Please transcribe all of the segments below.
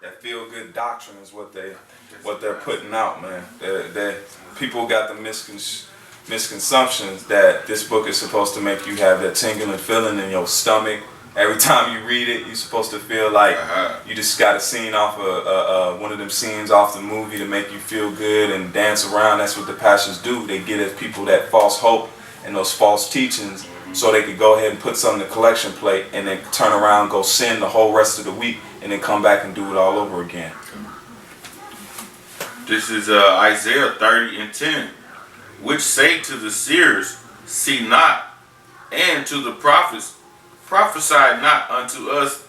That feel good doctrine is what they're putting out, man. People got the misconceptions that this book is supposed to make you have that tingling feeling in your stomach. Every time you read it, you're supposed to feel like you just got a scene off one of them scenes off the movie to make you feel good and dance around. That's what the pastors do. They get at people that false hope and those false teachings so they could go ahead and put something in the collection plate and then turn around, go sin the whole rest of the week, and then come back and do it all over again. This is Isaiah 30:10, which say to the seers, see not, and to the prophets, prophesy not unto us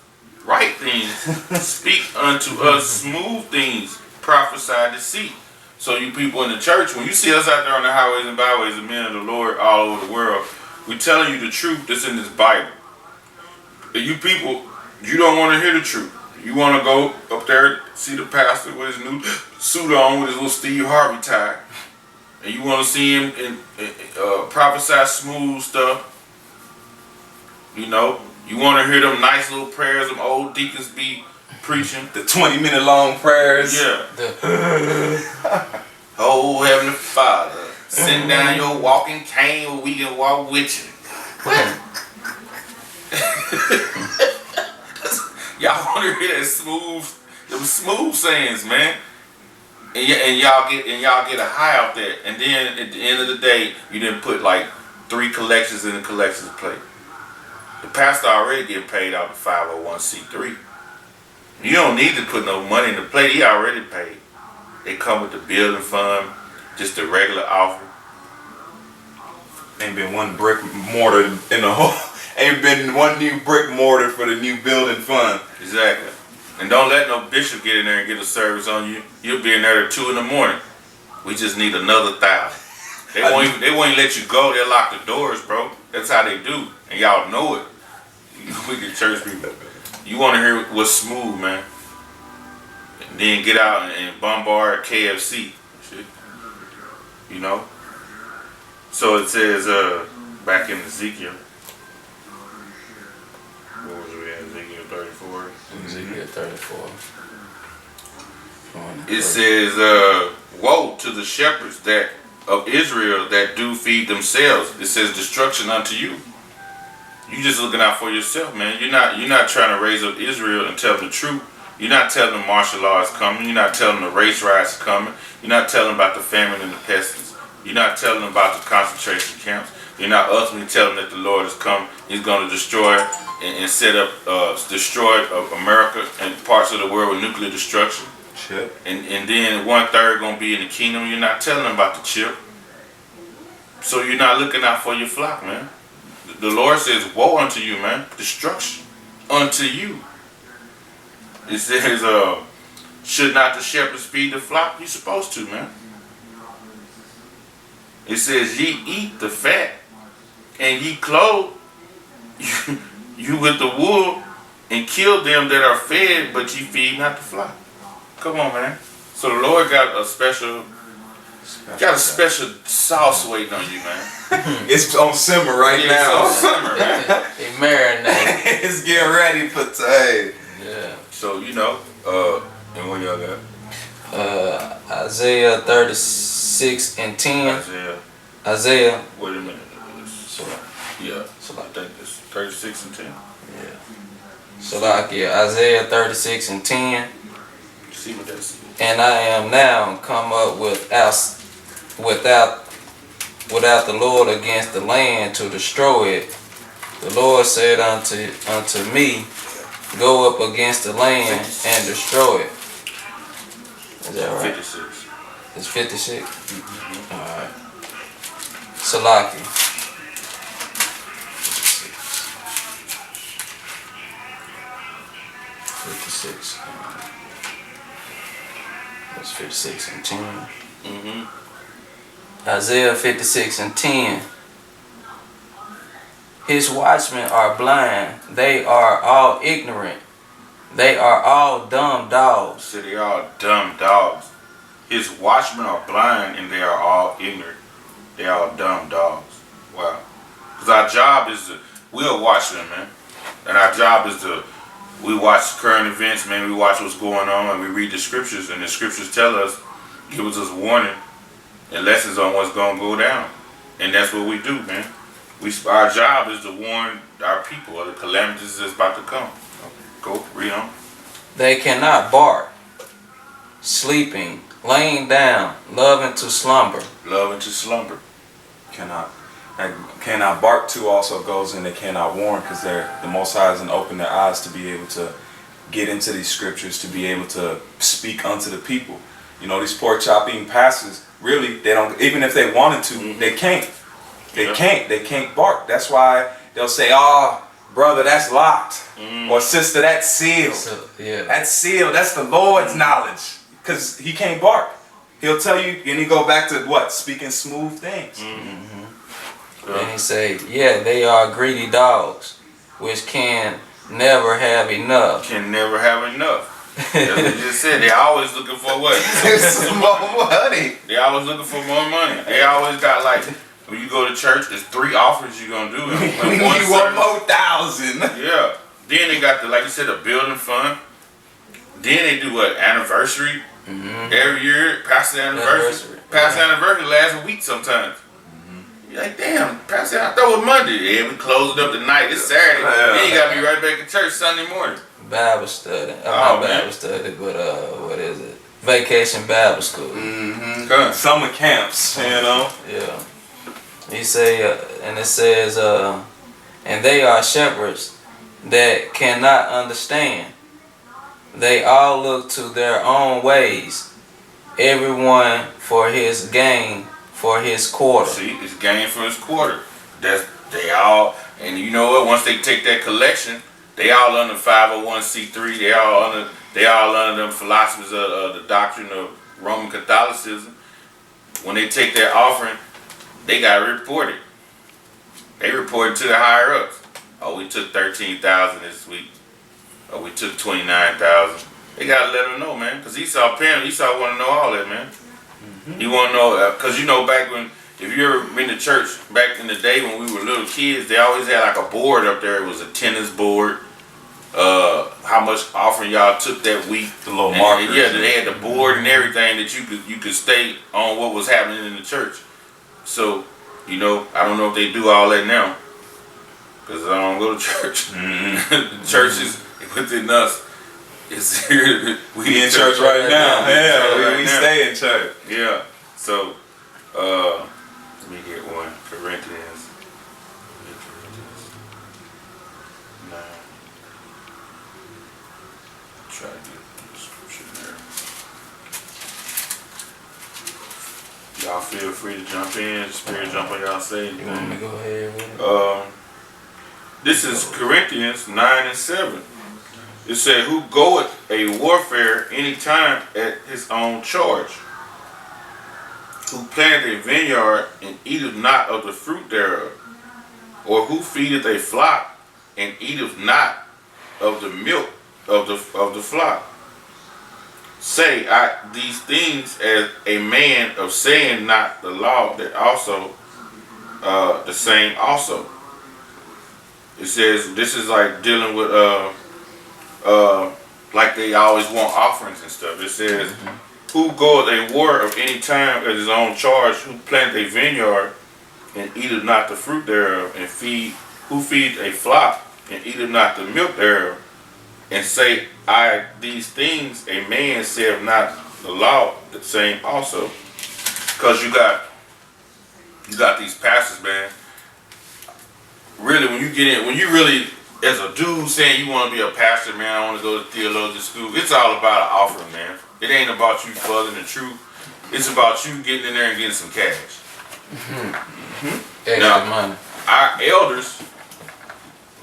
right things, speak unto us smooth things, prophesy deceit. So you people in the church, when you see us out there on the highways and byways, the men of the Lord all over the world, we're telling you the truth that's in this Bible. But you people, you don't want to hear the truth. You want to go up there, see the pastor with his new suit on, with his little Steve Harvey tie, and you want to see him prophesy smooth stuff. You know, you want to hear them nice little prayers them old deacons be preaching. The 20-minute long prayers. Yeah. Oh, Heavenly Father, send down your walking cane where we can walk with you. What? Y'all want to hear that smooth sayings, man. And y'all get a high out there. And then at the end of the day, you didn't put like 3 collections in the collections plate. The pastor already getting paid out the 501c3. You don't need to put no money in the plate. He already paid. They come with the building fund, just the regular offering. Ain't been one brick mortar in the whole. Ain't been one new brick mortar for the new building fund. Exactly. And don't let no bishop get in there and get a service on you. You'll be in there at 2 in the morning. We just need another 1,000. They won't even let you go. They'll lock the doors, bro. That's how they do. And y'all know it. We get church people. You want to hear what's smooth, man. And then get out and bombard KFC. Shit. You know? So it says, back in Ezekiel. What was we at? Ezekiel 34? Ezekiel 34. It says, woe to the shepherds of Israel that do feed themselves. It says destruction unto you. You just looking out for yourself, man. You're not trying to raise up Israel and tell them the truth. You're not telling them martial law is coming. You're not telling them the race riots are coming. You're not telling them about the famine and the pestilence. You're not telling them about the concentration camps. You're not ultimately telling them that the Lord has come. He's going to destroy and set up, destroy America and parts of the world with nuclear destruction. Chip. And then 1/3 going to be in the kingdom. You're not telling them about the chip. So you're not looking out for your flock, man. The Lord says, woe unto you, man. Destruction unto you. It says, should not the shepherds feed the flock? You're supposed to, man. It says, ye eat the fat, and ye clothe you with the wool, and kill them that are fed, but ye feed not the flock. Come on, man. So the Lord got a special sauce waiting on you, man. It's on simmer right now. It's on simmer, man. They marinate. It's getting ready for today. Yeah. So, you know, and what y'all got? Isaiah 36:10. Isaiah. Wait a minute. Yeah. So I think it's 36:10. Yeah. So like Isaiah 36:10. See what that is. And I am now come up without the Lord against the land to destroy it. The Lord said unto me, go up against the land and destroy it. Is that right? 56. It's 56? Mm-hmm. Alright. Salaki. 56. That's 56:10. Mm-hmm. Isaiah 56:10. His watchmen are blind. They are all ignorant. They are all dumb dogs. So they are dumb dogs. His watchmen are blind and they are all ignorant. They are all dumb dogs. Wow. Because our job is we are watchmen, man. And our job is to we watch current events, man. We watch what's going on, and we read the scriptures, and the scriptures tell us, gives us warning and lessons on what's gonna go down, and that's what we do, man. Our job is to warn our people of the calamities that's about to come. Go read on. They cannot bark, sleeping, laying down, loving to slumber. Loving to slumber. Cannot bark too also goes in they cannot warn, because the Most High hasn't opened their eyes to be able to get into these scriptures, to be able to speak unto the people. You know, these pork chop eating pastors, really, they don't, even if they wanted to, they can't. They can't bark. That's why they'll say, oh, brother, that's locked. Or sister, that's sealed. So, yeah. That's sealed. That's the Lord's knowledge. Because he can't bark. He'll tell you, and he go back to what? Speaking smooth things. And he say, yeah, they are greedy dogs, which can never have enough. Can never have enough. That's what you just said. They always looking for what? Some more money. They always looking for more money. They always got, like, when you go to church, there's 3 offerings you're going to do. We need one more 1,000. Yeah. Then they got like you said, the building fund. Then they do what? Anniversary. Every year, pastor anniversary. Pastor anniversary lasts a week sometimes. You're like, damn, pastor, I thought it was Monday. Yeah, we closed it up tonight. It's Saturday. Then you got to be right back at church Sunday morning. Bible study. Not Bible study, but what is it? Vacation Bible school. Summer camps, you know. Yeah. He say, and it says, and they are shepherds that cannot understand. They all look to their own ways, everyone for his gain, for his quarter. See, it's gain for his quarter. They all, and you know what? Once they take that collection, they all under 501c3. They all under them philosophers of the doctrine of Roman Catholicism. When they take their offering, they got to report it. They report it to the higher ups. Oh, we took 13,000 this week. Oh, we took 29,000. They got to let them know, man. Because Esau want to know all that, man. He want to know, because you know back when, if you ever been to church back in the day when we were little kids, they always had like a board up there. It was a tennis board. How much offering y'all took that week. The little markers. Yeah, they had the board and everything that you could stay on what was happening in the church. So, you know, I don't know if they do all that now. Because I don't go to church. Church is within us. It's here. We in church right now. Yeah, we stay in church. Yeah. So, let me get one. Corinthians 9. Try to get the scripture there. Y'all feel free to jump in. Spirit jump on y'all say. You want me to go ahead with it? This is Corinthians 9 and 7. It said, who goeth a warfare any time at his own charge? Who planteth a vineyard and eateth not of the fruit thereof? Or who feedeth a flock and eateth not of the milk of the flock? Say I these things as a man of saying not the law, that also the same also. It says this is like dealing with like they always want offerings and stuff. It says, who goeth a war of any time at his own charge, who plant a vineyard and eateth not the fruit thereof, and who feeds a flock and eateth not the milk thereof, and say I these things a man saith not the law, the same also. Because you got these pastors, man. Really, when you really, as a dude saying you want to be a pastor, man, I want to go to theological school, it's all about an offering, man. It ain't about you furthering the truth. It's about you getting in there and getting some cash. Extra money. Our elders,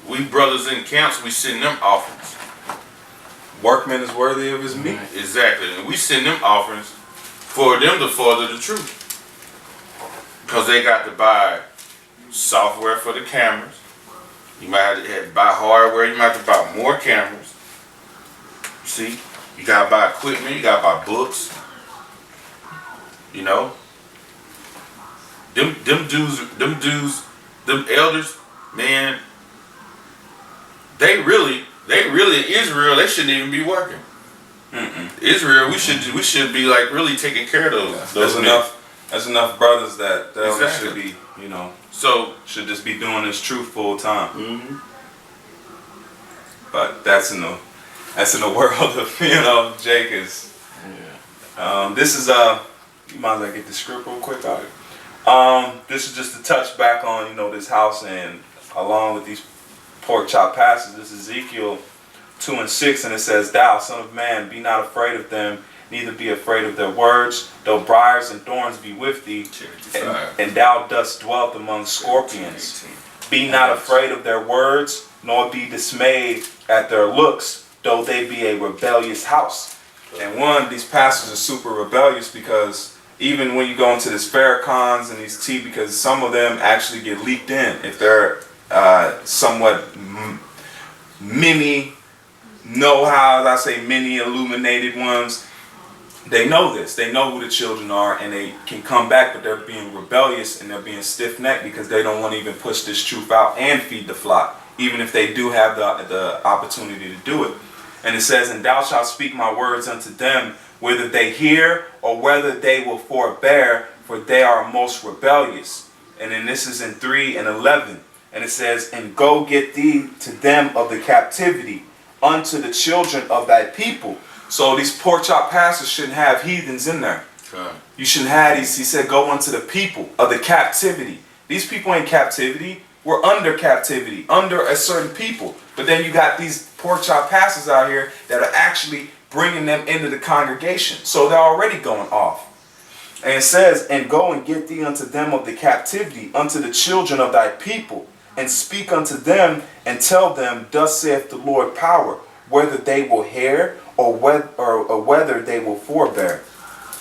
we brothers in camps, we send them offerings. Workman is worthy of his meat. Exactly. And we send them offerings for them to further the truth. Because they got to buy software for the cameras. You might have to buy hardware. You might have to buy more cameras. See? You got to buy equipment. You got to buy books. You know? Them dudes, them elders, man, they really they really Israel. They shouldn't even be working. Israel, we should be like really taking care of those men. There's enough brothers that Exactly. should be, So should just be doing this truth full time. But that's in the world of Jake is. Yeah. This is you might as well get the script real quick out here. This is just to touch back on this house, and along with these pork chop passages. This is Ezekiel 2:6, and it says, "Thou son of man, be not afraid of them, neither be afraid of their words, though briars and thorns be with thee, and thou dost dwell among scorpions. Be not afraid of their words, nor be dismayed at their looks, though they be a rebellious house." And these pastors are super rebellious, because even when you go into these Farrakhan's and these because some of them actually get leaked in if they're somewhat mini illuminated ones. They know this. They know who the children are, and they can come back, but they're being rebellious and they're being stiff-necked because they don't want to even push this truth out and feed the flock, even if they do have the opportunity to do it. And it says, "And thou shalt speak my words unto them, whether they hear or whether they will forbear, for they are most rebellious." And then this is in 3:11. And it says, "And go get thee to them of the captivity, unto the children of thy people." So these pork chop pastors shouldn't have heathens in there. You shouldn't have these. He said, "Go unto the people of the captivity." These people ain't captivity. We're under captivity, under a certain people. But then you got these pork chop pastors out here that are actually bringing them into the congregation. So they're already going off. And it says, "And go and get thee unto them of the captivity, unto the children of thy people, and speak unto them, and tell them, Thus saith the Lord power, whether they will hear or whether they will forbear."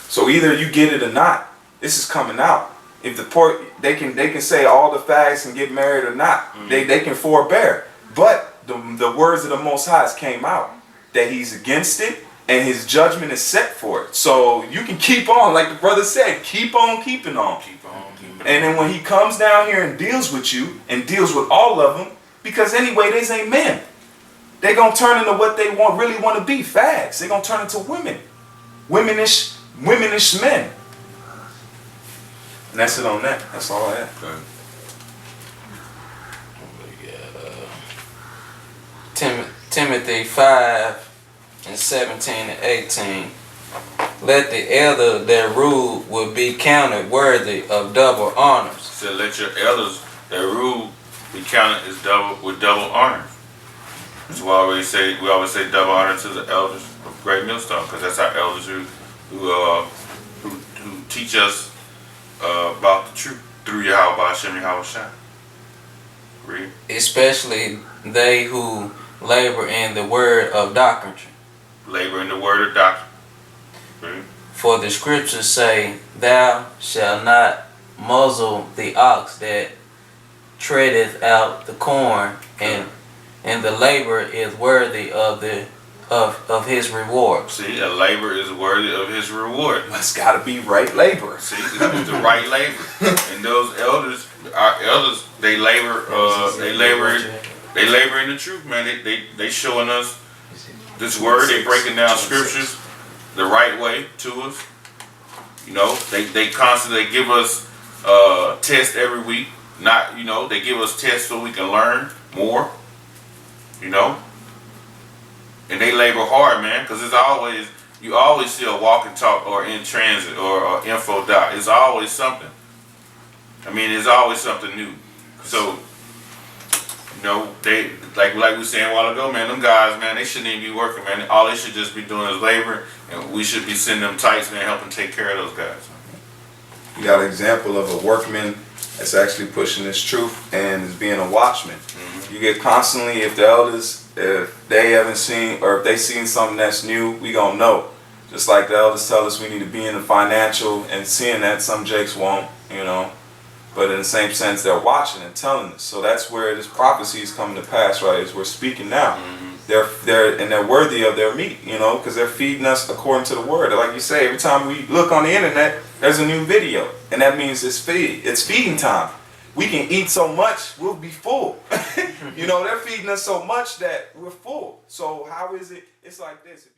So either you get it or not. This is coming out. If the pork, they can say all the fags can get married or not. They can forbear. But the words of the Most High came out that He's against it, and His judgment is set for it. So you can keep on, like the brother said, keep on keeping on. And then when He comes down here and deals with you, and deals with all of them, because anyway, these ain't men. They're going to turn into what they really want to be, fags. They're going to turn into women. Womenish men. And that's it on that. That's all I have. Okay. Timothy 5:17-18. "Let the elder that rule will be counted worthy of double honors." So let your elders that rule be counted as with double honor. So we always say double honor to the elders of Great Millstone, because that's our elders who teach us about the truth through Yahweh Ahchyam Yahweh. Read. "Especially they who labor in the word of doctrine. Labor in the word of doctrine. Read. For the scriptures say, Thou shalt not muzzle the ox that treadeth out the corn, and the labor is worthy of his reward." See, a labor is worthy of his reward. It's got to be right labor. See, it's the right labor. And those elders, our elders, they labor in the truth, man. They showing us this word. They breaking down scriptures the right way to us. They constantly give us tests every week. They give us tests so we can learn more. And they labor hard, man, because you always see a walk and talk or in transit or info dot. It's always something. It's always something new. So, they like we were saying a while ago, man, them guys, man, they shouldn't even be working, man. All they should just be doing is labor, and we should be sending them tights, man, helping take care of those guys. You got an example of a workman that's actually pushing this truth and is being a watchman. You get constantly, if the elders, if they haven't seen, or if they seen something that's new, we gonna know. Just like the elders tell us we need to be in the financial, and seeing that some jakes won't, but in the same sense, they're watching and telling us. So that's where this prophecy is coming to pass, right? As we're speaking now, they're worthy of their meat, because they're feeding us according to the word. Like you say, every time we look on the internet, there's a new video, and that means it's feeding time. we can eat so much, we'll be full. You know, they're feeding us so much that we're full. So how is it? It's like this.